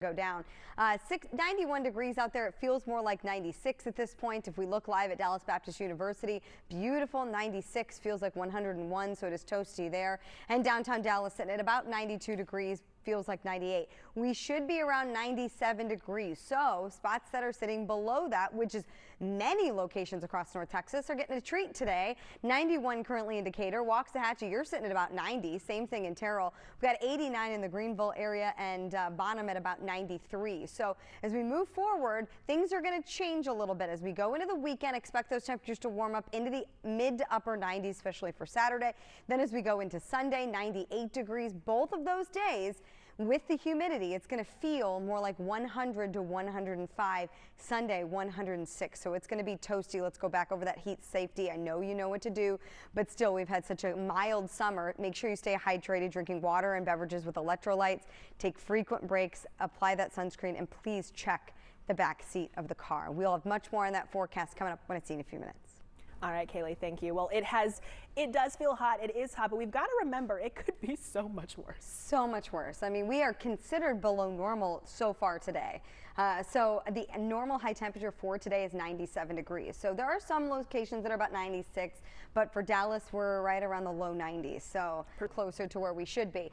Go down. 91 degrees out there. It feels more like 96 at this point. If we look live at Dallas Baptist University, beautiful 96, feels like 101, so it is toasty there. And downtown Dallas sitting at about 92 degrees. Feels like 98. We should be around 97 degrees. So spots that are sitting below that, which is many locations across North Texas, are getting a treat today. 91 currently in Decatur. Waxahachie, you're sitting at about 90. Same thing in Terrell. We've got 89 in the Greenville area and Bonham at about 93. So as we move forward, things are going to change a little bit as we go into the weekend. Expect those temperatures to warm up into the mid to upper 90s, especially for Saturday. Then as we go into Sunday, 98 degrees. Both of those days, with the humidity, it's going to feel more like 100 to 105. Sunday, 106. So it's going to be toasty. Let's go back over that heat safety. I know you know what to do, but still, we've had such a mild summer. Make sure you stay hydrated, drinking water and beverages with electrolytes. Take frequent breaks, apply that sunscreen, and please check the back seat of the car. We'll have much more on that forecast coming up when I see in a few minutes. All right, Kaylee, thank you. Well, it does feel hot. It is hot, but we've got to remember it could be so much worse. So much worse. I mean, we are considered below normal so far today. So the normal high temperature for today is 97 degrees. So there are some locations that are about 96, but for Dallas, we're right around the low 90s. So we're closer to where we should be.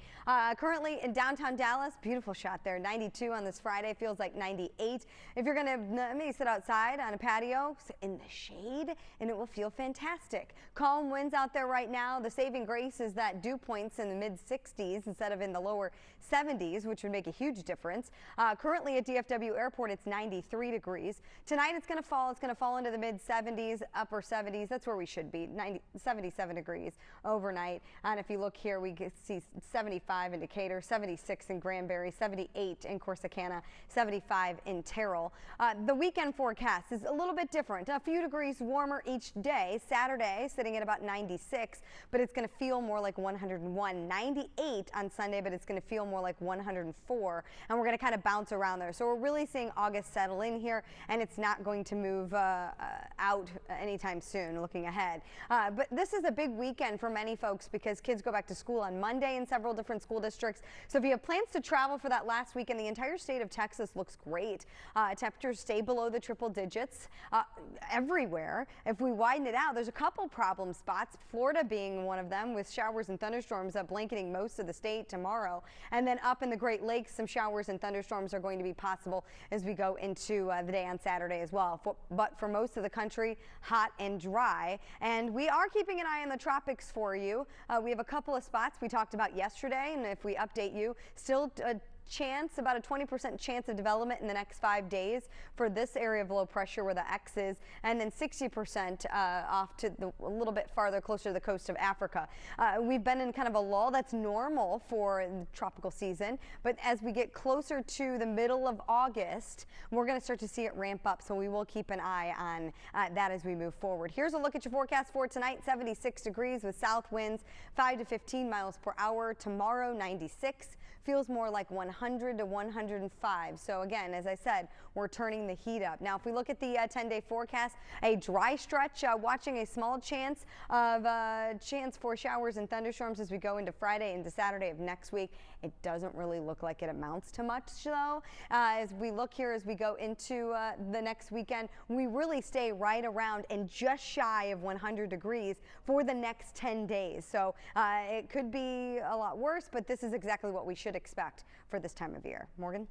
Currently in downtown Dallas, beautiful shot there. 92 on this Friday, feels like 98. If you're going to maybe sit outside on a patio in the shade, and it will feel fantastic. Calm winds out there right now. The saving grace is that dew points in the mid 60s instead of in the lower 70s, which would make a huge difference. Currently at DFW Airport, it's 93 degrees. Tonight it's going to fall. It's going to fall into the mid 70s, upper 70s. That's where we should be. 77 degrees overnight. And if you look here, we see 75 in Decatur, 76 in Granbury, 78 in Corsicana, 75 in Terrell. The weekend forecast is a little bit different. A few degrees warmer each day. Saturday sitting at about 96, but it's going to feel more like 101. 98 on Sunday, but it's going to feel more like 104, and we're going to kind of bounce around there. So we're really seeing August settle in here, and it's not going to move out anytime soon looking ahead. But this is a big weekend for many folks because kids go back to school on Monday in several different school districts. So if you have plans to travel for that last weekend, the entire state of Texas looks great. Temperatures stay below the triple digits everywhere. If we widen it out, there's a couple problem spots, Florida being one of them, with showers and thunderstorms blanketing most of the state tomorrow. And then up in the Great Lakes, some showers and thunderstorms are going to be possible as we go into the day on Saturday as well. But for most of the country, hot and dry. And we are keeping an eye on the tropics for you. We have a couple of spots we talked about yesterday, and if we update you, still about a 20% chance of development in the next 5 days for this area of low pressure where the X is, and then 60% off to a little bit farther closer to the coast of Africa. We've been in kind of a lull. That's normal for the tropical season, but as we get closer to the middle of August, we're going to start to see it ramp up, so we will keep an eye on that as we move forward. Here's a look at your forecast for tonight. 76 degrees with south winds 5 to 15 miles per hour. Tomorrow, 96. Feels more like 100 to 105. So again, as I said, we're turning the heat up. Now, if we look at the 10-day forecast, a dry stretch, watching a small chance for showers and thunderstorms as we go into Friday into Saturday of next week. It doesn't really look like it amounts to much, though. As we look here, as we go into the next weekend, we really stay right around and just shy of 100 degrees for the next 10 days. So it could be a lot worse, but this is exactly what we should expect for this time of year. Morgan?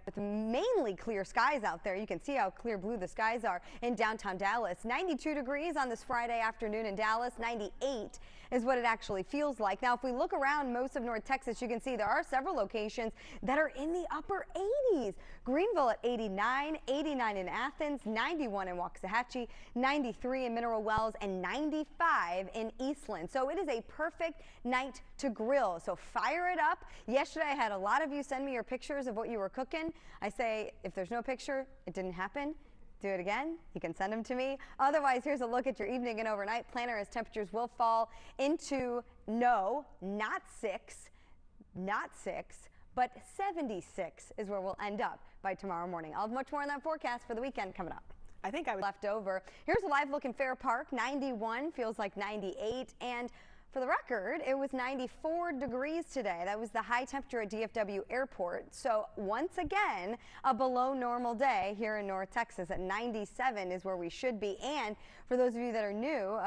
With mainly clear skies out there. You can see how clear blue the skies are in downtown Dallas. 92 degrees on this Friday afternoon in Dallas. 98 is what it actually feels like. Now, if we look around most of North Texas, you can see there are several locations that are in the upper 80s. Greenville at 89, 89 in Athens, 91 in Waxahachie, 93 in Mineral Wells, and 95 in Eastland. So it is a perfect night to grill. So fire it up. Yesterday, I had a lot of you send me your pictures of what you were cooking. I say, if there's no picture, it didn't happen. Do it again. You can send them to me. Otherwise, here's a look at your evening and overnight planner as temperatures will fall into not 6, but 76 is where we'll end up by tomorrow morning. I'll have much more on that forecast for the weekend coming up. I think I would left over. Here's a live look in Fair Park. 91 feels like 98, and For the record, it was 94 degrees today. That was the high temperature at DFW Airport. So once again, a below normal day here in North Texas. At 97 is where we should be. And for those of you that are new,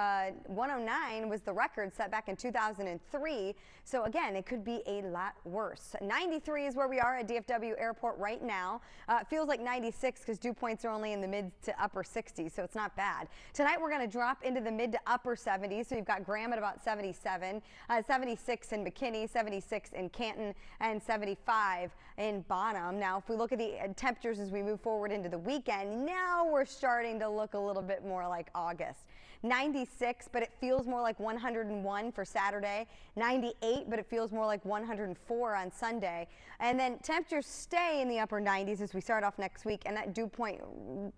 109 was the record set back in 2003. So again, it could be a lot worse. 93 is where we are at DFW Airport right now. It feels like 96 because dew points are only in the mid to upper 60s, so it's not bad. Tonight we're going to drop into the mid to upper 70s. So you've got Graham at about 77, 76 in McKinney, 76 in Canton, and 75 in Bonham. Now, if we look at the temperatures as we move forward into the weekend, now we're starting to look a little bit more like August. 96, but it feels more like 101 for Saturday. 98, but it feels more like 104 on Sunday. And then temperatures stay in the upper 90s as we start off next week, and that dew point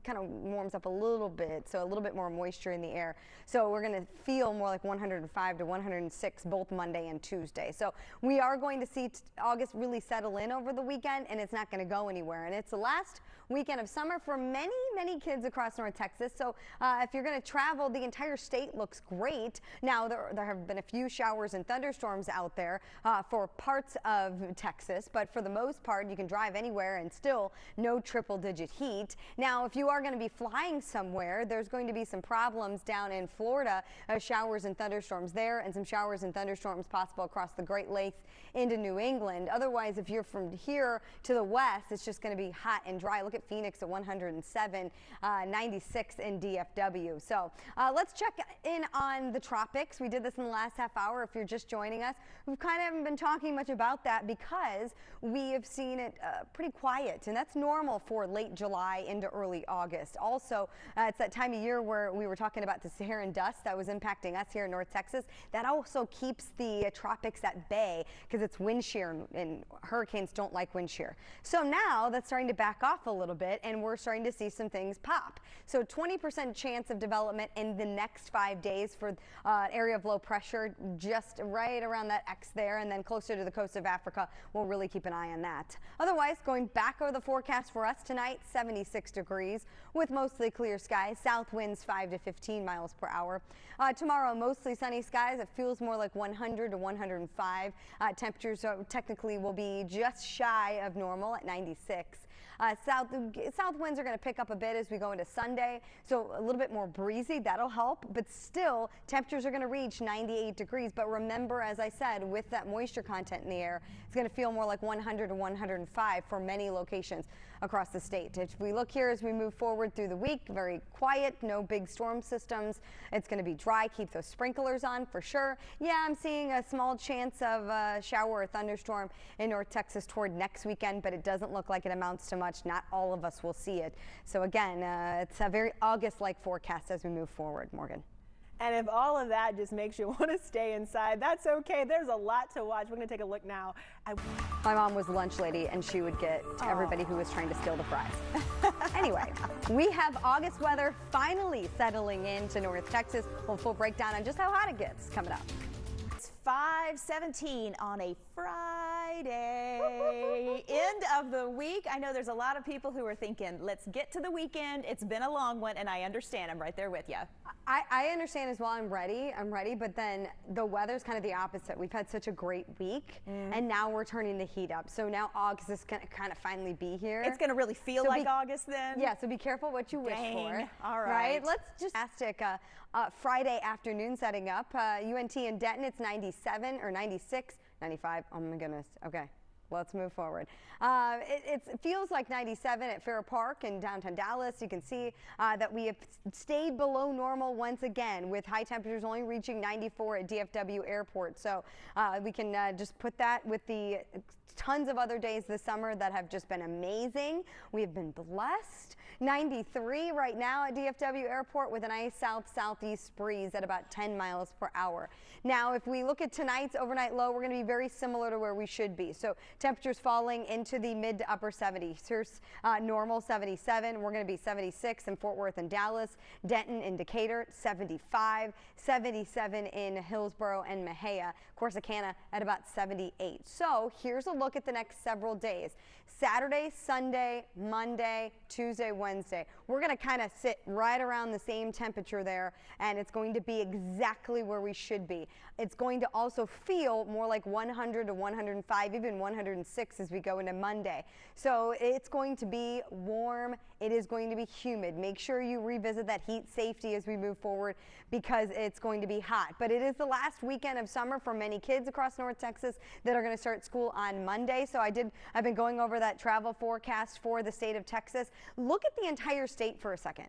kind of warms up a little bit, so a little bit more moisture in the air. So we're going to feel more like 105 to 106 both Monday and Tuesday. So we are going to see August really settle in over the weekend, and it's not going to go anywhere. And it's the last weekend of summer for many, many kids across North Texas. So if you're going to travel, the entire state looks great. Now, there have been a few showers and thunderstorms out there for parts of Texas, but for the most part, you can drive anywhere and still no triple-digit heat. Now, if you are going to be flying somewhere, there's going to be some problems down in Florida, showers and thunderstorms there, and some showers and thunderstorms possible across the Great Lakes into New England. Otherwise, if you're from here to the west, it's just going to be hot and dry. Look at Phoenix at 107, 96 in DFW. So let's check in on the tropics. We did this in the last half hour. If you're just joining us, we've kind of haven't been talking much about that because we have seen it pretty quiet, and that's normal for late July into early August. Also, it's that time of year where we were talking about the Saharan dust that was impacting us here in North Texas. That also keeps the tropics at bay because it's wind shear, and hurricanes don't like wind shear. So now that's starting to back off a little bit, and we're starting to see some things pop. So 20% chance of development in the next 5 days for an area of low pressure just right around that X there, and then closer to the coast of Africa. We'll really keep an eye on that. Otherwise, going back over the forecast for us tonight, 76 degrees with mostly clear skies, south winds 5 to 15 miles per hour. Tomorrow, mostly sunny skies. It feels more like 100 to 105. Temperatures technically will be just shy of normal at 96. South winds are going to pick up a bit as we go into Sunday, so a little bit more breezy. That'll help, but still temperatures are going to reach 98 degrees. But remember, as I said, with that moisture content in the air, it's going to feel more like 100 to 105 for many locations across the state. If we look here as we move forward through the week, very quiet, no big storm systems. It's going to be dry. Keep those sprinklers on for sure. Yeah, I'm seeing a small chance of a shower or thunderstorm in North Texas toward next weekend, but it doesn't look like it amounts to much. Not all of us will see it. So again, it's a very August-like forecast as we move forward, Morgan. And if all of that just makes you want to stay inside, that's okay. There's a lot to watch. We're going to take a look now. My mom was a lunch lady, and she would get to everybody who was trying to steal the fries. Anyway, we have August weather finally settling into North Texas. We'll full breakdown on just how hot it gets coming up. It's 5:17 on a Friday, end of the week. I know there's a lot of people who are thinking, let's get to the weekend. It's been a long one, and I understand. I'm right there with you. I understand as well. I'm ready, but then the weather's kind of the opposite. We've had such a great week, and now we're turning the heat up. So now August is going to kind of finally be here. It's going to really feel like August then? Yeah, so be careful what you wish for. All right. Let's just fantastic Friday afternoon setting up. UNT in Denton, it's 97 or 96, 95. Oh my goodness. Okay. Let's move forward. It feels like 97 at Fair Park in downtown Dallas. You can see that we have stayed below normal once again, with high temperatures only reaching 94 at DFW Airport. So we can just put that with the tons of other days this summer that have just been amazing. We have been blessed. 93 right now at DFW Airport with a nice south-southeast breeze at about 10 miles per hour. Now, if we look at tonight's overnight low, we're going to be very similar to where we should be. So temperatures falling into the mid to upper 70s. Here's normal 77. We're going to be 76 in Fort Worth and Dallas, Denton and Decatur 75, 77 in Hillsborough and Mejia, Corsicana at about 78. So here's a look at the next several days. Saturday, Sunday, Monday, Tuesday, Wednesday. Wednesday. We're going to kind of sit right around the same temperature there, and it's going to be exactly where we should be. It's going to also feel more like 100 to 105, even 106 as we go into Monday. So it's going to be warm. It is going to be humid. Make sure you revisit that heat safety as we move forward because it's going to be hot. But it is the last weekend of summer for many kids across North Texas that are going to start school on Monday. So I've been going over that travel forecast for the state of Texas. Look at the entire state for a second.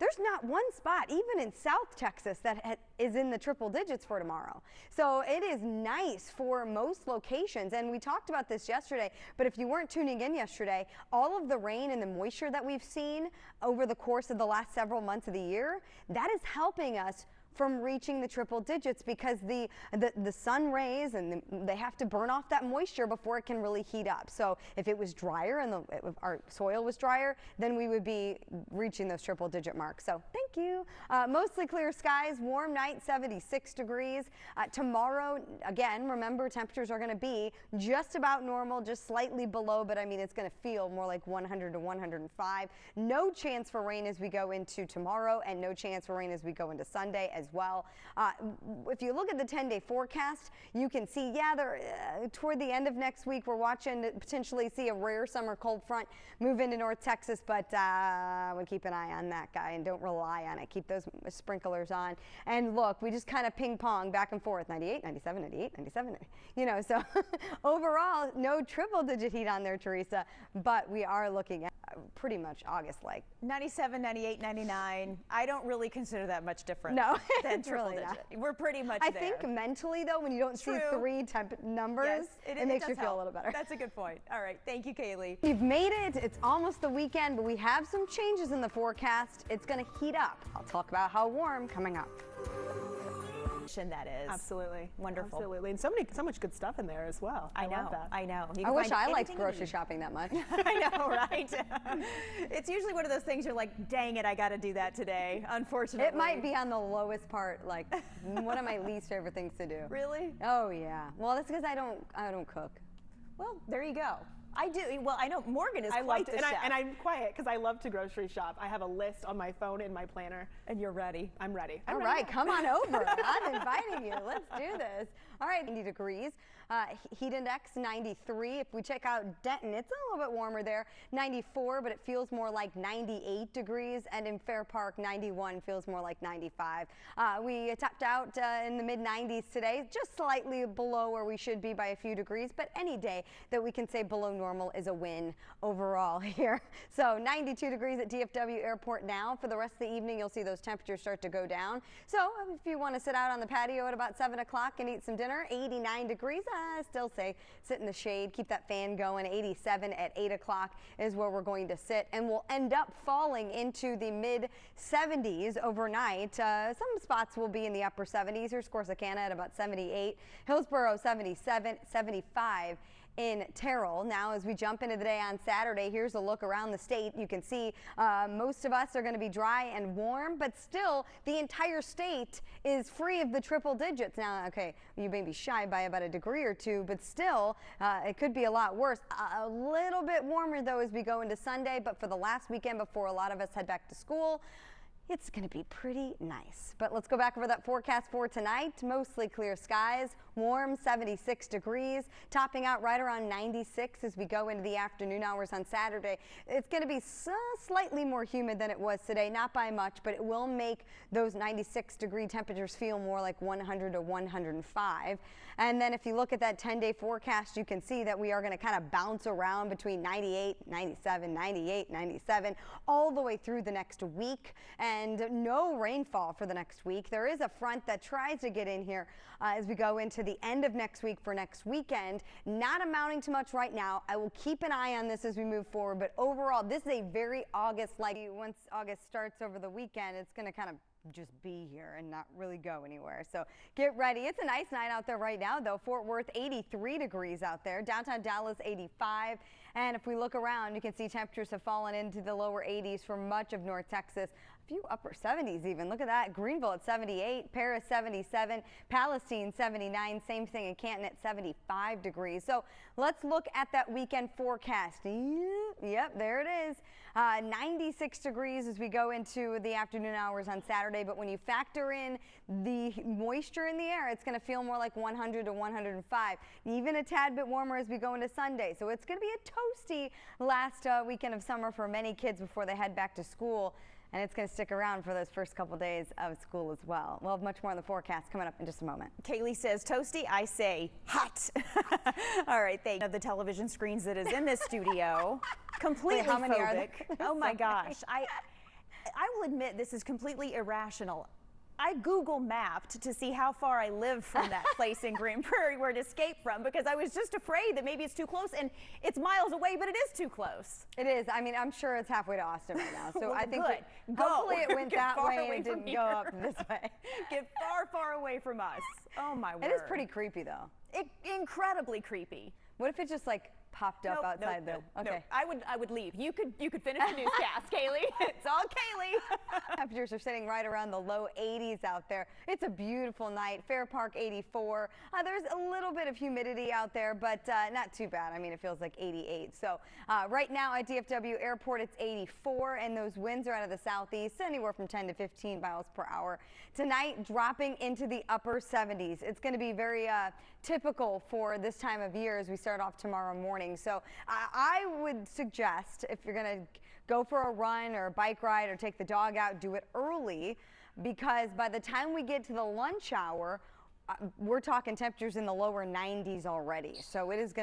There's not one spot, even in South Texas, that is in the triple digits for tomorrow. So it is nice for most locations. And we talked about this yesterday, but if you weren't tuning in yesterday, all of the rain and the moisture that we've seen over the course of the last several months of the year, that is helping us from reaching the triple digits because the sun rays and they have to burn off that moisture before it can really heat up. So if it was drier and if our soil was drier, then we would be reaching those triple digit marks. So thank you. Mostly clear skies, warm night, 76 degrees. Tomorrow, again, remember temperatures are going to be just about normal, just slightly below, but I mean it's going to feel more like 100 to 105. No chance for rain as we go into tomorrow and no chance for rain as we go into Sunday as well. If you look at the 10-day forecast, you can see, toward the end of next week, we're watching to potentially see a rare summer cold front move into North Texas, but we'll keep an eye on that guy and don't rely on it. Keep those sprinklers on. And look, we just kind of ping pong back and forth, 98, 97, 98, 97, so overall, no triple digit heat on there, Teresa, but we are looking at pretty much August-like. 97, 98, 99. I don't really consider that much different. No, than it's triple really digit. not. We're pretty much I there. think mentally, though, when you don't see three numbers, yes, it makes does you feel help. a little better. That's a good point. All right. Thank you, Kalee. We've made it. It's almost the weekend, but we have some changes in the forecast. It's going to heat up. I'll talk about how warm coming up. That is Absolutely. wonderful. Absolutely. And so much good stuff in there as well. I know. love that. I know. You I can wish find I liked anything grocery you need. shopping that much. I know, right? It's usually one of those things you're like, dang it, I got to do that today, unfortunately. It might be on the lowest part, like one of my least favorite things to do. Really? Oh yeah. Well, that's because I don't cook. Well, there you go. I do. Well, I know Morgan is I quite love to, the and, chef. and I'm quiet because I love to grocery shop. I have a list on my phone in my planner. And you're ready. I'm ready. All right, come on over. I'm inviting you. Let's do this. All right, 90 degrees. Heat index 93. If we check out Denton, it's a little bit warmer there, 94, but it feels more like 98 degrees. And in Fair Park, 91 feels more like 95. We topped out in the mid-90s today, just slightly below where we should be by a few degrees. But any day that we can say below normal is a win overall here. So 92 degrees at DFW Airport now. For the rest of the evening, you'll see those temperatures start to go down. So if you want to sit out on the patio at about 7 o'clock and eat some dinner, 89 degrees. I still say sit in the shade, keep that fan going. 87 at 8 o'clock is where we're going to sit, and we'll end up falling into the mid 70s overnight. Some spots will be in the upper 70s. Here's Corsicana at about 78, Hillsborough 77, 75 in Terrell. Now, as we jump into the day on Saturday, here's a look around the state. You can see most of us are going to be dry and warm, but still the entire state is free of the triple digits. Now, okay, you may be shy by about a degree or two, but still it could be a lot worse. A little bit warmer, though, as we go into Sunday, but for the last weekend before a lot of us head back to school, it's going to be pretty nice. But let's go back over that forecast for tonight. Mostly clear skies, warm 76 degrees, topping out right around 96 as we go into the afternoon hours on Saturday. It's going to be slightly more humid than it was today, not by much, but it will make those 96 degree temperatures feel more like 100 to 105. And then if you look at that 10-day forecast, you can see that we are going to kind of bounce around between 98, 97, 98, 97, all the way through the next week. And no rainfall for the next week. There is a front that tries to get in here as we go into the end of next week for next weekend. Not amounting to much right now. I will keep an eye on this as we move forward, but overall, this is a very August-like. Once August starts over the weekend, it's going to kind of just be here and not really go anywhere. So get ready. It's a nice night out there right now, though. Fort Worth, 83 degrees out there. Downtown Dallas, 85. And if we look around, you can see temperatures have fallen into the lower 80s for much of North Texas. A few upper 70s even. Look at that. Greenville at 78, Paris 77, Palestine 79, same thing in Canton at 75 degrees. So let's look at that weekend forecast. Yep, there it is. 96 degrees as we go into the afternoon hours on Saturday, but when you factor in the moisture in the air, it's going to feel more like 100 to 105. Even a tad bit warmer as we go into Sunday. So it's going to be a toasty last weekend of summer for many kids before they head back to school. And it's going to stick around for those first couple days of school as well. We'll have much more on the forecast coming up in just a moment. Kalee says toasty, I say hot. All right, thank you. The television screens that is in this studio, completely Wait, how many are phobic. there? Oh my gosh. I will admit this is completely irrational. I Google mapped to see how far I live from that place in Green Prairie where it escaped from, because I was just afraid that maybe it's too close, and it's miles away, but it is too close. It is. I mean, I'm sure it's halfway to Austin right now. So Well, I think good. hopefully it Go. went Get that far way away and it from didn't here. go up this way. Get far, far away from us. Oh my word. It is pretty creepy though. Incredibly creepy. What if it just like popped up outside there? Okay. I would leave. You could finish the newscast, Kalee. It's all Kalee. Temperatures are sitting right around the low 80s out there. It's a beautiful night. Fair Park 84. There's a little bit of humidity out there, but not too bad. I mean, it feels like 88. So right now at DFW Airport, it's 84, and those winds are out of the southeast, anywhere from 10 to 15 miles per hour. Tonight, dropping into the upper 70s. It's going to be very typical for this time of year as we start off tomorrow morning. So I would suggest, if you're going to go for a run or a bike ride or take the dog out, do it early, because by the time we get to the lunch hour, we're talking temperatures in the lower 90s already. So it's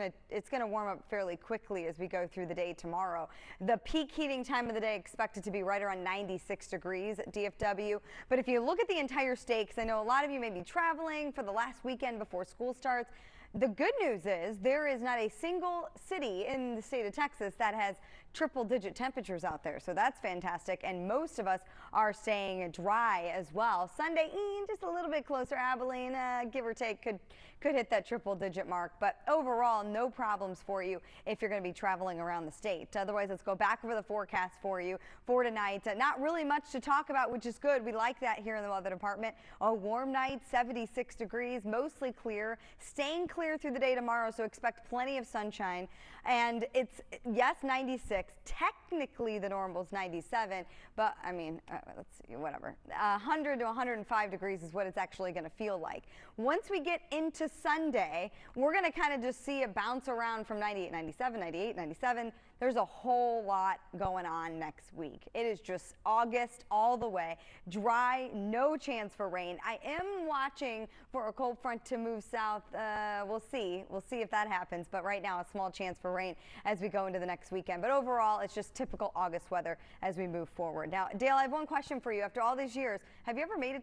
gonna warm up fairly quickly as we go through the day tomorrow. The peak heating time of the day expected to be right around 96 degrees at DFW. But if you look at the entire state, because I know a lot of you may be traveling for the last weekend before school starts, the good news is there is not a single city in the state of Texas that has triple-digit temperatures out there. So that's fantastic. And most of us are staying dry as well. Sunday, just a little bit closer. Abilene, give or take, could hit that triple-digit mark. But overall, no problems for you if you're going to be traveling around the state. Otherwise, let's go back over the forecast for you for tonight. Not really much to talk about, which is good. We like that here in the weather department. A warm night, 76 degrees, mostly clear, staying clear through the day tomorrow, so expect plenty of sunshine. And it's, yes, 96. Technically, the normal is 97, but I mean, let's see, whatever. 100 to 105 degrees is what it's actually going to feel like. Once we get into Sunday, we're going to kind of just see it bounce around from 98, 97, 98, 97. There's a whole lot going on next week. It is just August all the way. Dry, no chance for rain. I am watching for a cold front to move south. We'll see. We'll see if that happens. But right now, a small chance for rain as we go into the next weekend. But overall, it's just typical August weather as we move forward. Now, Dale, I have one question for you. After all these years, have you ever made it to